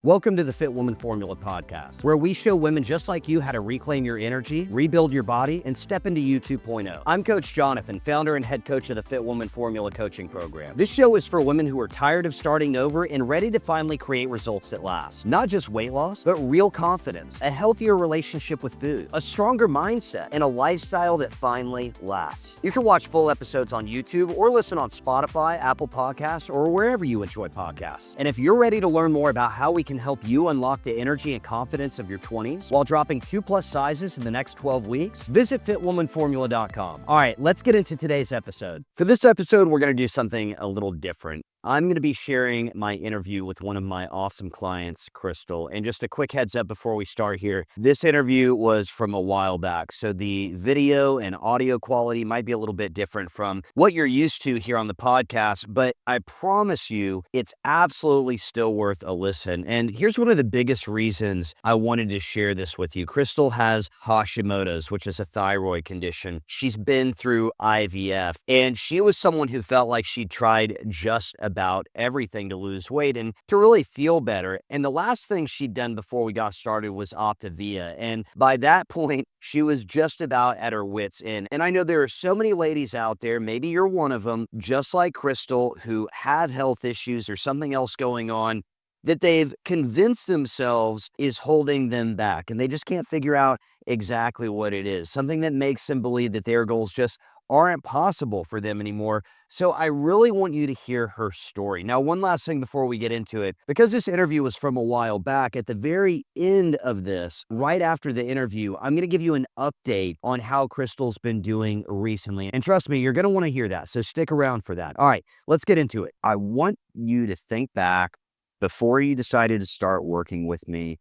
Welcome to the Fit Woman Formula podcast, where we show women just like you how to reclaim your energy, rebuild your body, and step into you 2.0. I'm Coach Jonathan, founder and head coach of the Fit Woman Formula coaching program. This show is for women who are tired of starting over and ready to finally create results that last. Not just weight loss, but real confidence, a healthier relationship with food, a stronger mindset, and a lifestyle that finally lasts. You can watch full episodes on YouTube or listen on Spotify, Apple Podcasts, or wherever you enjoy podcasts. And if you're ready to learn more about how we can help you unlock the energy and confidence of your 20s while dropping 2+ sizes in the next 12 weeks, visit fitwomanformula.com. All right, let's get into today's episode. For this episode, we're going to do something a little different. I'm going to be sharing my interview with one of my awesome clients, Crystal. And just a quick heads up before we start here, this interview was from a while back. So the video and audio quality might be a little bit different from what you're used to here on the podcast, but I promise you it's absolutely still worth a listen. And here's one of the biggest reasons I wanted to share this with you. Crystal has Hashimoto's, which is a thyroid condition. She's been through IVF, and she was someone who felt like she tried just about everything to lose weight and to really feel better. And the last thing she'd done before we got started was Optavia. And by that point, she was just about at her wits' end. And I know there are so many ladies out there, maybe you're one of them, just like Crystal, who have health issues or something else going on that they've convinced themselves is holding them back. And they just can't figure out exactly what it is. Something that makes them believe that their goals just aren't possible for them anymore. So I really want you to hear her story. Now, one last thing before we get into it, because this interview was from a while back, at the very end of this, right after the interview, I'm going to give you an update on how Crystal's been doing recently. And trust me, you're going to want to hear that. So stick around for that. All right, let's get into it. I want you to think back before you decided to start working with me.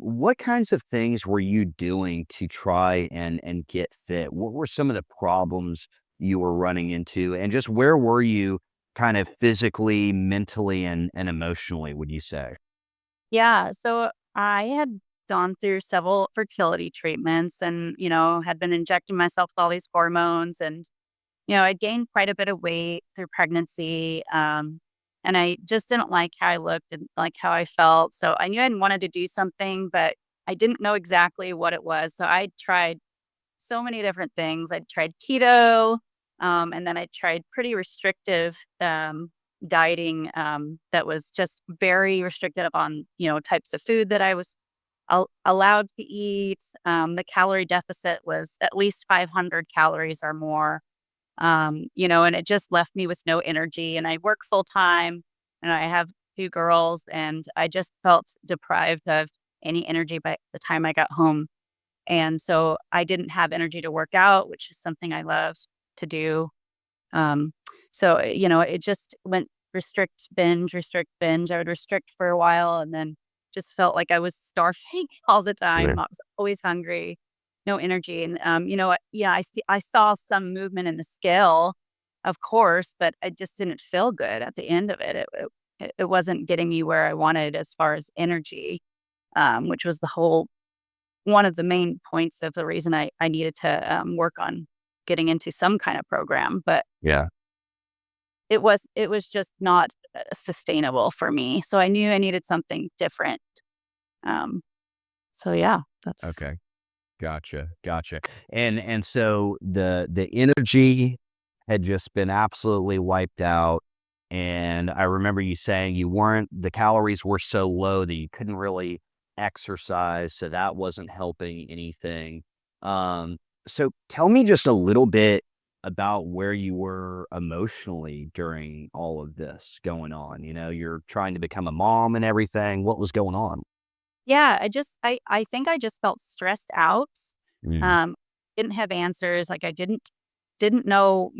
What kinds of things were you doing to try and get fit? What were some of the problems you were running into? And just where were you kind of physically, mentally, and emotionally, would you say? Yeah, so I had gone through several fertility treatments and, had been injecting myself with all these hormones and, I'd gained quite a bit of weight through pregnancy. And I just didn't like how I looked and like how I felt. So I knew I wanted to do something, but I didn't know exactly what it was. So I tried so many different things. I tried keto, and then I tried pretty restrictive dieting that was just very restrictive on types of food that I was allowed to eat. The calorie deficit was at least 500 calories or more. And it just left me with no energy. And I work full time, and I have two girls, and I just felt deprived of any energy by the time I got home. And so I didn't have energy to work out, which is something I love to do. Um, so it just went restrict, binge, restrict, binge. I would restrict for a while and then just felt like I was starving all the Yeah. time. I was always hungry, no energy. And, yeah, I saw some movement in the scale, of course, but I just didn't feel good at the end of it. It wasn't getting me where I wanted as far as energy, which was one of the main points of the reason I needed to work on getting into some kind of program, but Yeah. it was just not sustainable for me. So I knew I needed something different. Um, so yeah, that's Okay. Gotcha. Gotcha. And so the energy had just been absolutely wiped out. And I remember you saying the calories were so low that you couldn't really exercise. So that wasn't helping anything. So tell me just a little bit about where you were emotionally during all of this going on. You're trying to become a mom and everything. What was going on? yeah. I think I just felt stressed out. Mm. Um, didn't have answers. Like I didn't know,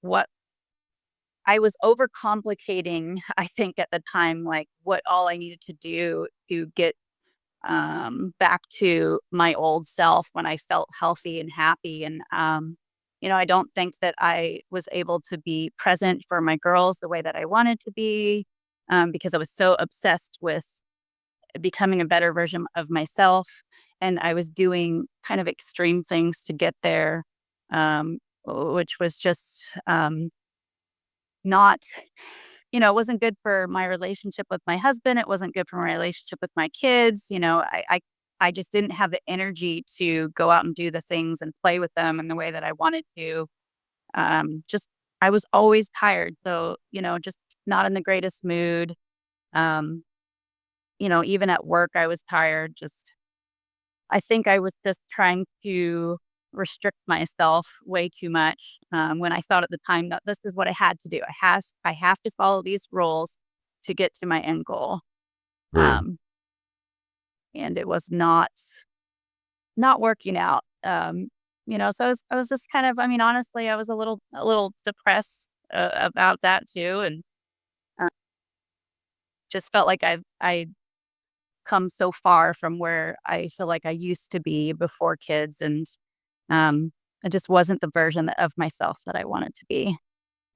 what I was overcomplicating. I think at the time, like what all I needed to do to get back to my old self when I felt healthy and happy. And, I don't think that I was able to be present for my girls the way that I wanted to be, because I was so obsessed with becoming a better version of myself. And I was doing kind of extreme things to get there, which was just not it wasn't good for my relationship with my husband. It wasn't good for my relationship with my kids. I just didn't have the energy to go out and do the things and play with them in the way that I wanted to. Just I was always tired. So, just not in the greatest mood. Um, even at work, I was tired. I think I was just trying to restrict myself way too much, when I thought at the time that this is what I had to do. I have to follow these rules to get to my end goal. True. Um, and it was not working out. So I was just kind of, I mean, honestly, I was a little depressed about that too, and uh, just felt like I come so far from where I feel like I used to be before kids, and it just wasn't the version of myself that I wanted to be.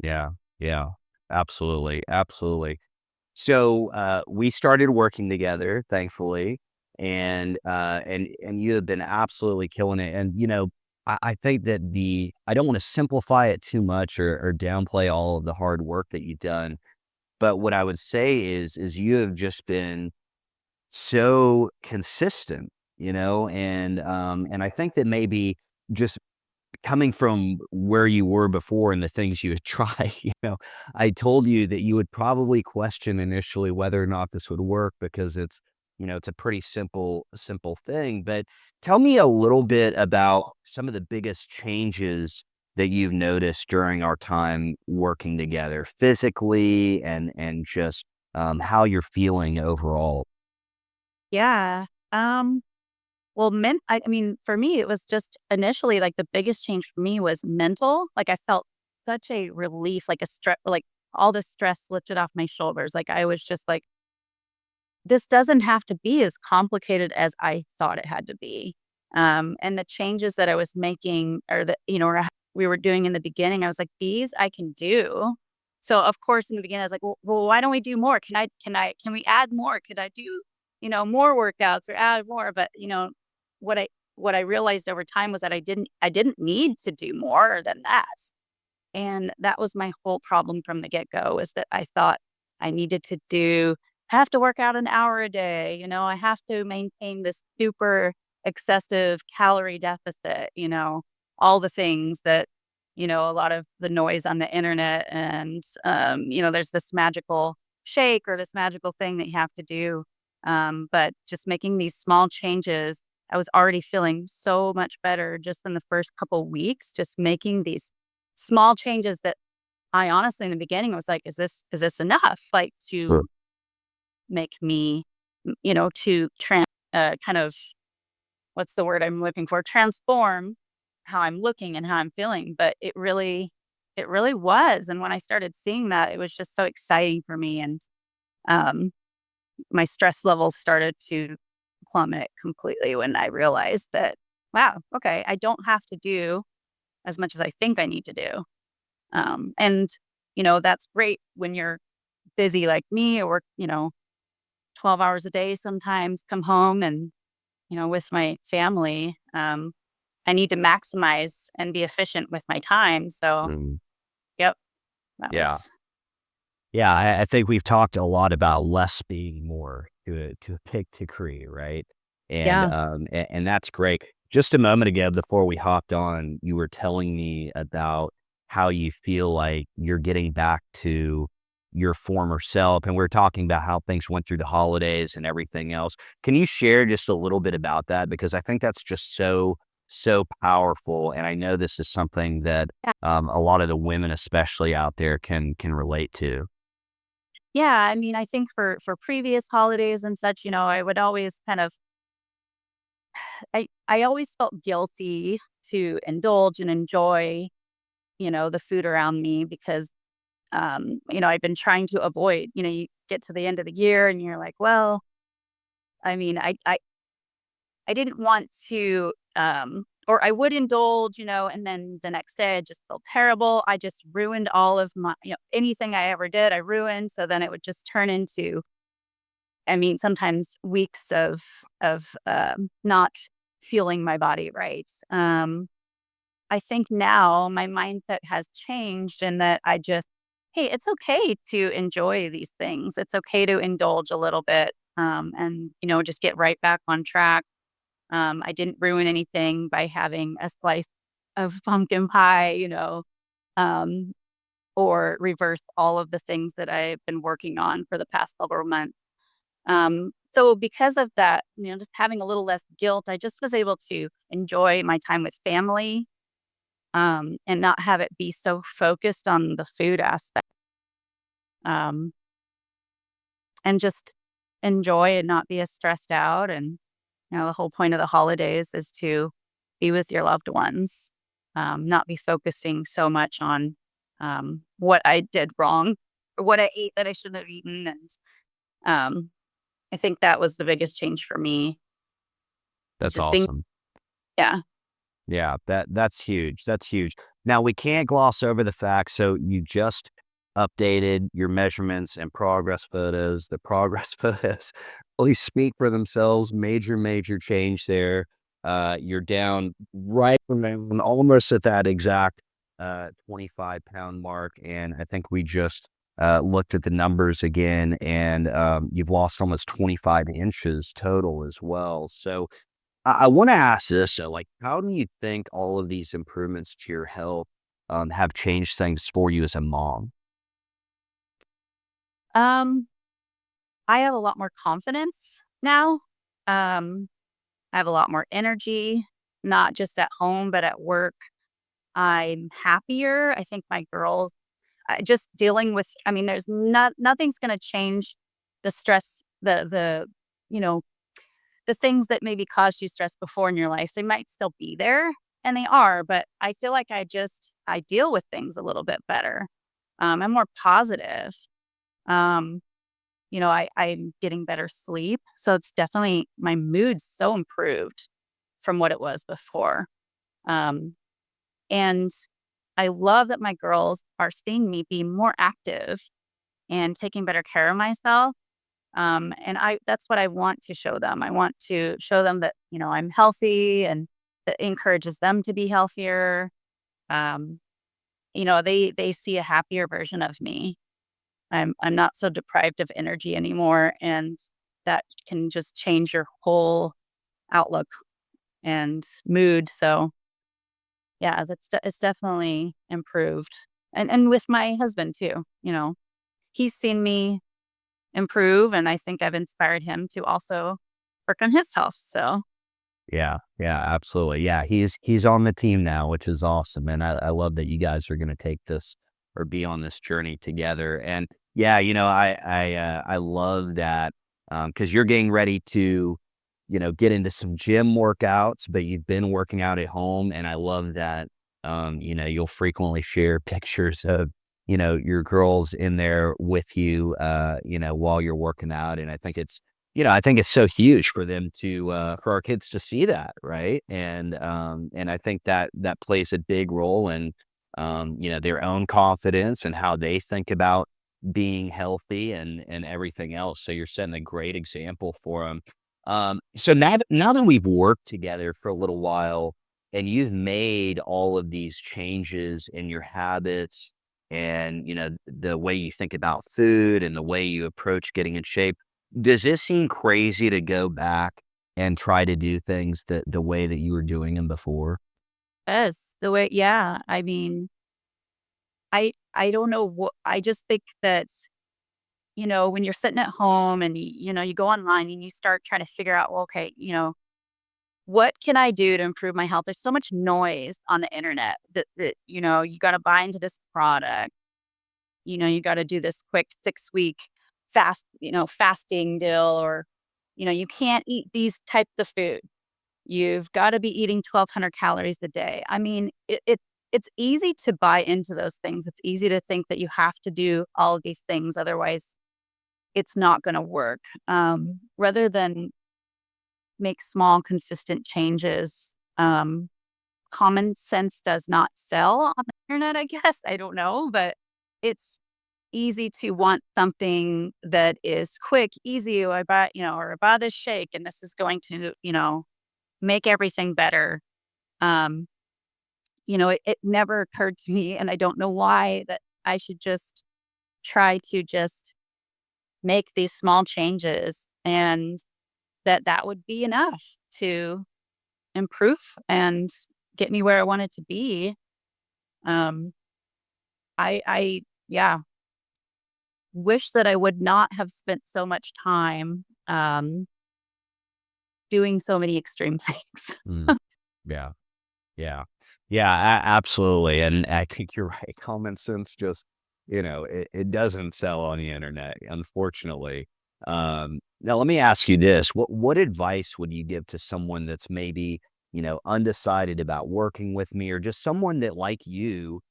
Yeah. Yeah. Absolutely. Absolutely. So we started working together, thankfully, and you have been absolutely killing it. And I think that I don't want to simplify it too much or downplay all of the hard work that you've done. But what I would say is you have just been so consistent, and I think that maybe just coming from where you were before and the things you had tried, I told you that you would probably question initially whether or not this would work because it's a pretty simple thing. But tell me a little bit about some of the biggest changes that you've noticed during our time working together physically and just how you're feeling overall. Yeah. Well, I mean, for me, it was just initially like the biggest change for me was mental. Like I felt such a relief, like a stress, like all the stress lifted off my shoulders. Like I was just like, this doesn't have to be as complicated as I thought it had to be. And the changes that I was making or that, or we were doing in the beginning, I was like, these I can do. So of course in the beginning I was like, well, why don't we do more? Can we add more? Could I do, more workouts or add more? But what I what I realized over time was that I didn't need to do more than that. And that was my whole problem from the get-go, is that I thought I needed to have to work out an hour a day, I have to maintain this super excessive calorie deficit, all the things that, a lot of the noise on the internet and, there's this magical shake or this magical thing that you have to do. But just making these small changes, I was already feeling so much better just in the first couple weeks, just making these small changes that I honestly in the beginning was like, is this enough? Like Sure. to make me, to kind of what's the word I'm looking for? Transform how I'm looking and how I'm feeling. But it really was. And when I started seeing that, it was just so exciting for me. And um, my stress levels started to plummet completely when I realized that, wow, okay, I don't have to do as much as I think I need to do. And, that's great when you're busy like me or work, 12 hours a day sometimes, come home and, with my family, I need to maximize and be efficient with my time. So, Mm, yep, that yeah. was, Yeah, I think we've talked a lot about less being more to a big degree, right? And yeah. and that's great. Just a moment ago, before we hopped on, you were telling me about how you feel like you're getting back to your former self, and we're talking about how things went through the holidays and everything else. Can you share just a little bit about that? Because I think that's just so powerful, and I know this is something that Yeah. a lot of the women, especially out there, can relate to. Yeah. I mean, I think for previous holidays and such, I would always kind of, I always felt guilty to indulge and enjoy, the food around me because I've been trying to avoid, you get to the end of the year and you're like, well, I mean, I didn't want to, or I would indulge, and then the next day I just felt terrible. I just ruined all of my, anything I ever did, I ruined. So then it would just turn into, I mean, sometimes weeks of not feeling my body right. I think now my mindset has changed in that I just hey, it's okay to enjoy these things. It's okay to indulge a little bit, and, just get right back on track. I didn't ruin anything by having a slice of pumpkin pie, um, or reverse all of the things that I've been working on for the past several months. So because of that, just having a little less guilt, I just was able to enjoy my time with family, and not have it be so focused on the food aspect, um, and just enjoy and not be as stressed out. And, the whole point of the holidays is to be with your loved ones, not be focusing so much on what I did wrong or what I ate that I shouldn't have eaten. And um, I think that was the biggest change for me. It's That's just being, awesome. yeah. Yeah, that's huge. That's huge. Now we can't gloss over the fact. So you just updated your measurements and progress photos. The progress photos really speak for themselves. Major change there. You're down right around almost at that exact 25-pound mark, and I think we just looked at the numbers again, and you've lost almost 25 inches total as well. So I want to ask this. So, like, how do you think all of these improvements to your health have changed things for you as a mom? Um, I have a lot more confidence now. Um, I have a lot more energy, not just at home, but at work. I'm happier. I think my girls, just dealing with, I mean, there's nothing's going to change the stress, you know, the things that maybe caused you stress before in your life. They might still be there, and they are, but I feel like I deal with things a little bit better. I'm more positive. Um, I'm getting better sleep. So it's definitely my mood's so improved from what it was before. Um, and I love that my girls are seeing me be more active and taking better care of myself. And that's what I want to show them. I want to show them that, I'm healthy, and that encourages them to be healthier. Um, they see a happier version of me. I'm not so deprived of energy anymore, and that can just change your whole outlook and mood. So yeah, it's definitely improved. And with my husband too, he's seen me improve, and I think I've inspired him to also work on his health. So Yeah, absolutely. Yeah, he's on the team now, which is awesome, and I love that you guys are going to take this or be on this journey together. And yeah, I love that because you're getting ready to get into some gym workouts, but you've been working out at home, and I love that. You'll frequently share pictures of your girls in there with you, while you're working out, and I think it's so huge for them to, for our kids to see that, right? And I think that that plays a big role in, their own confidence and how they think about being healthy and everything else. So you're setting a great example for them. So now that we've worked together for a little while and you've made all of these changes in your habits and, the way you think about food and the way you approach getting in shape, does this seem crazy to go back and try to do things the way that you were doing them before? yes, the way, yeah. I mean, I don't know what, I just think that, when you're sitting at home and you go online and you start trying to figure out, well, okay, what can I do to improve my health? There's so much noise on the internet that you got to buy into this product. You got to do this quick 6-week fasting deal, or you can't eat these types of food. You've got to be eating 1,200 calories a day. I mean, it's easy to buy into those things. It's easy to think that you have to do all of these things, otherwise it's not going to work. Rather than make small, consistent changes. Common sense does not sell on the internet, I guess. I don't know, but it's easy to want something that is quick, easy. Or I buy this shake and this is going to, make everything better. Um, it never occurred to me, and I don't know why, that I should just try to just make these small changes, and that would be enough to improve and get me where I wanted to be. Um, yeah, wish that I would not have spent so much time, doing so many extreme things. Mm. Yeah. Yeah. Yeah, absolutely. And I think you're right. Common sense just, it doesn't sell on the internet, unfortunately. Now let me ask you this. What advice would you give to someone that's maybe, undecided about working with me, or just someone that like you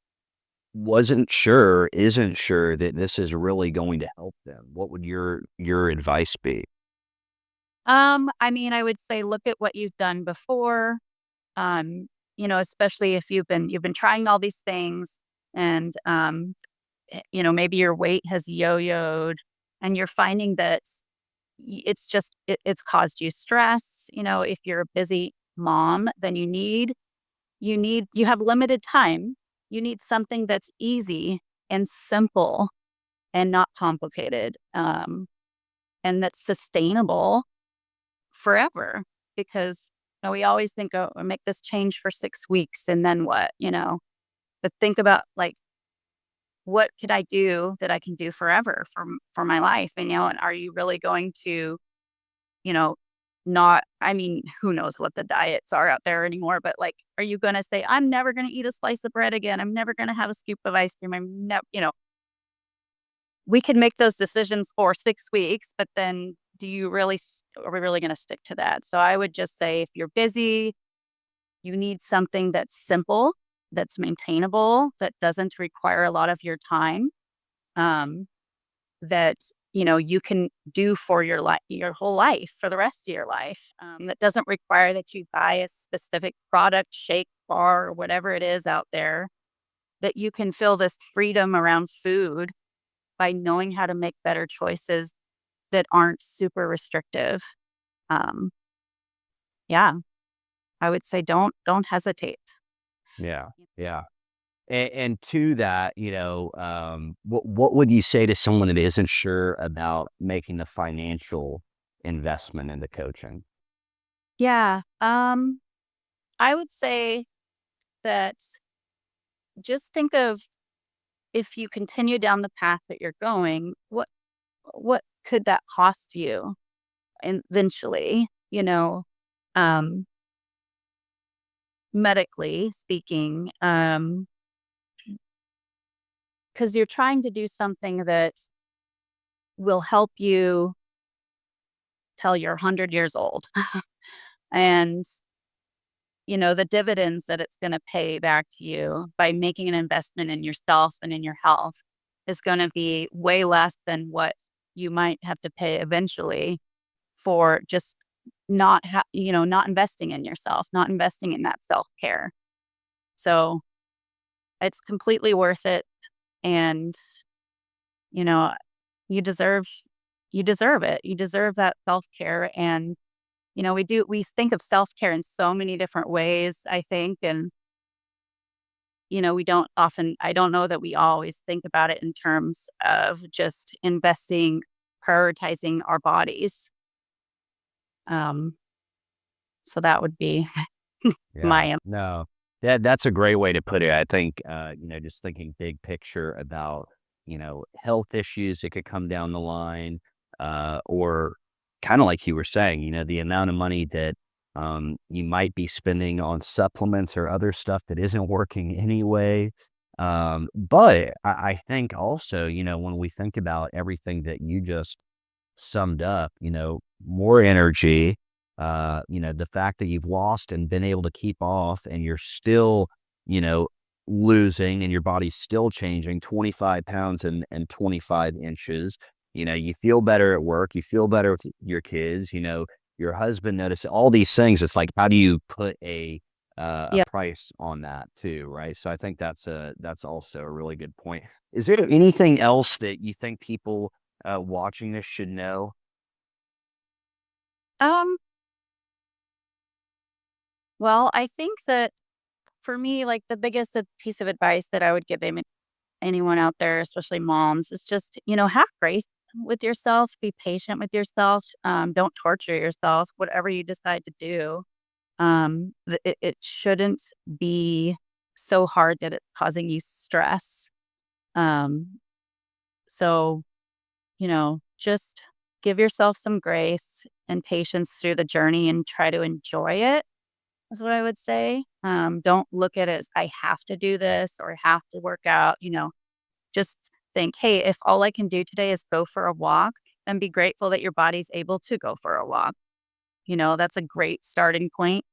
isn't sure that this is really going to help them? What would your advice be? I mean, I would say look at what you've done before. Especially if you've been trying all these things, and maybe your weight has yo-yoed, and you're finding that it's caused you stress. If you're a busy mom, then you have limited time. You need something that's easy and simple and not complicated, and that's sustainable forever. Because we always think, oh, I'll make this change for 6 weeks and then what, but think about, like, what could I do that I can do forever for my life? And are you really going to, you know, not, I mean, who knows what the diets are out there anymore, but, like, are you going to say, I'm never going to eat a slice of bread again. I'm never going to have a scoop of ice cream. I'm never, we can make those decisions for 6 weeks, but then are we really going to stick to that? So I would just say, if you're busy, you need something that's simple, that's maintainable, that doesn't require a lot of your time, um, that you can do for your whole life, for the rest of your life. That doesn't require that you buy a specific product, shake, bar, or whatever it is out there. That you can feel this freedom around food by knowing how to make better choices that aren't super restrictive. Um, yeah, I would say don't hesitate. Yeah. Yeah. And to that, what would you say to someone that isn't sure about making the financial investment into coaching? Yeah. I would say that just think of, if you continue down the path that you're going, what could that cost you eventually, um, medically speaking, because you're trying to do something that will help you till you're 100 years old. And the dividends that it's going to pay back to you by making an investment in yourself and in your health is going to be way less than what you might have to pay eventually for just not investing in yourself, not investing in that self-care. So it's completely worth it. And you know you deserve you deserve it. You deserve that self-care. And we think of self-care in so many different ways, I think. And we don't often, I don't know that we always think about it in terms of just investing, prioritizing our bodies. Um, so that would be Yeah. my No, that's a great way to put it. I think, just thinking big picture about, health issues that could come down the line, or kind of like you were saying, the amount of money that you might be spending on supplements or other stuff that isn't working anyway. But I think also, when we think about everything that you just summed up, more energy, the fact that you've lost and been able to keep off and you're still, you know, losing and your body's still changing 25 pounds and 25 inches. You feel better at work, you feel better with your kids, your husband noticed all these things. It's like, how do you put a yeah. price on that too, right? So I think that's also a really good point. Is there anything else that you think people watching this should know? Um, well, I think that for me, like, the biggest piece of advice that I would give him anyone out there, especially moms, is just, have grace with yourself, be patient with yourself. Don't torture yourself, whatever you decide to do. It shouldn't be so hard that it's causing you stress. Um, so, just give yourself some grace and patience through the journey and try to enjoy it, is what I would say. Don't look at it as I have to do this or I have to work out, just think, hey, if all I can do today is go for a walk, then be grateful that your body's able to go for a walk. That's a great starting point.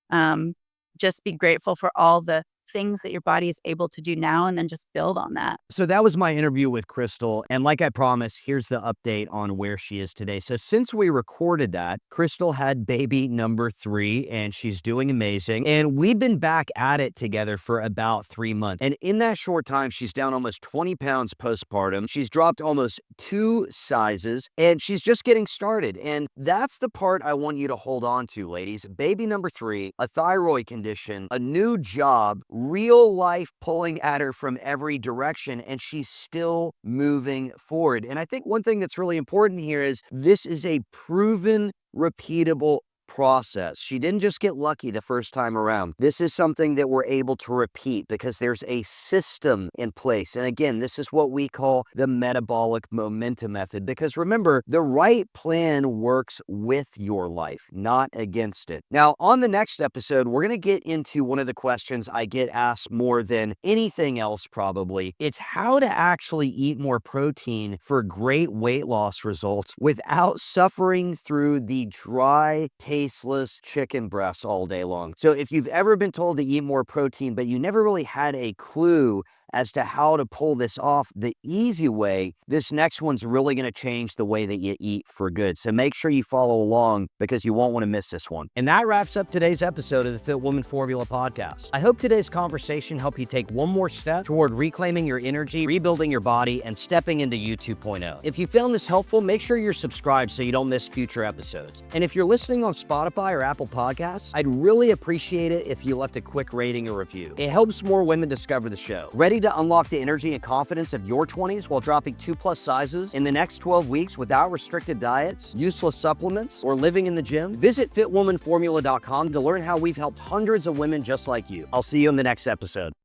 Um, just be grateful for all the things that your body is able to do now and then just build on that. So that was my interview with Crystal. And like I promised, here's the update on where she is today. So since we recorded that, Crystal had baby number 3 and she's doing amazing. And we've been back at it together for about 3 months. And in that short time, she's down almost 20 pounds postpartum. She's dropped almost 2 sizes and she's just getting started. And that's the part I want you to hold on to, ladies. Baby number 3, a thyroid condition, a new job, real life pulling at her from every direction, and she's still moving forward. And I think one thing that's really important here is this is a proven, repeatable process. She didn't just get lucky the first time around. This is something that we're able to repeat because there's a system in place. And again, this is what we call the metabolic momentum method. Because remember, the right plan works with your life, not against it. Now, on the next episode, we're going to get into one of the questions I get asked more than anything else, probably. It's how to actually eat more protein for great weight loss results without suffering through the dry, tasteless chicken breasts all day long. So if you've ever been told to eat more protein, but you never really had a clue as to how to pull this off the easy way, this next one's really going to change the way that you eat for good. So make sure you follow along because you won't want to miss this one. And that wraps up today's episode of the Fit Woman Formula Podcast. I hope today's conversation helped you take one more step toward reclaiming your energy, rebuilding your body, and stepping into you 2.0. If you found this helpful, make sure you're subscribed so you don't miss future episodes. And if you're listening on Spotify or Apple Podcasts, I'd really appreciate it if you left a quick rating or review. It helps more women discover the show. Ready to unlock the energy and confidence of your 20s while dropping 2+ sizes in the next 12 weeks without restricted diets, useless supplements, or living in the gym? Visit fitwomanformula.com to learn how we've helped hundreds of women just like you. I'll see you in the next episode.